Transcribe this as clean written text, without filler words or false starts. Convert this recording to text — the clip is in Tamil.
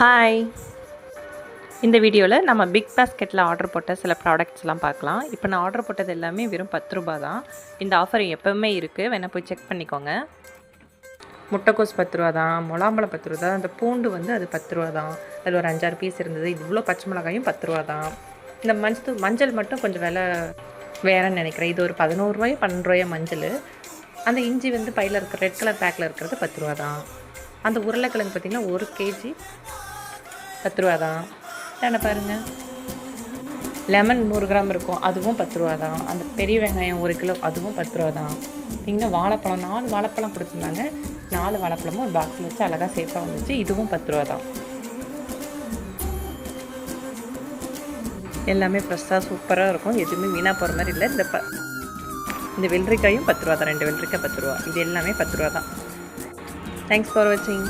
ஹாய். இந்த வீடியோவில் நம்ம பிக் பாஸ்கெட்டில் ஆர்டர் போட்ட சில ப்ராடக்ட்ஸ்லாம் பார்க்கலாம். இப்போ நான் ஆர்டர் போட்டது எல்லாமே வெறும் 10 ரூபா தான். இந்த ஆஃபர் எப்போவுமே இருக்குது, வேணால் போய் செக் பண்ணிக்கோங்க. முட்டைக்கோஸ் 10 ரூபா தான், முலாம்பழம் 10 ரூபா தான், அந்த பூண்டு அது 10 ரூபா தான். அதில் ஒரு 5-6 பீஸ் இருந்தது. இது இவ்வளோ பச்சை மிளகாயும் 10 ரூபா தான். இந்த மஞ்சள் மட்டும் கொஞ்சம் விலை வேறேன்னு நினைக்கிறேன். இது ஒரு 11 ரூபாயோ 12 ரூபாயோ மஞ்சள். அந்த இஞ்சி பையில் இருக்கிற ரெட் கலர் பேக்கில் இருக்கிறது 10 ரூபா தான். அந்த உருளைக்கிழங்கு பார்த்திங்கன்னா 1 கேஜி 10 ரூபா தான். என்ன பாருங்கள், லெமன் 100 கிராம் இருக்கும், அதுவும் 10 ரூபா தான். அந்த பெரிய வெங்காயம் 1 கிலோ, அதுவும் 10 ரூபா தான். பார்த்திங்கன்னா வாழைப்பழம் 4 வாழைப்பழம் கொடுத்துருந்தாங்க. 4 வாழைப்பழமும் ஒரு பாக்ஸில் வச்சு அழகாக சேஃபாக வந்துச்சு. இதுவும் 10 ரூபா தான். எல்லாமே ஃப்ரெஷ்ஷாக சூப்பராக இருக்கும், எதுவுமே வீணாக போகிற மாதிரி இல்லை. இந்த வெள்ளரிக்காயும் 10 ரூபா தான். 2 வெள்ளரிக்காய் 10 ரூபா. இது எல்லாமே 10 ரூபா தான். தேங்க்ஸ் ஃபார் வாட்சிங்.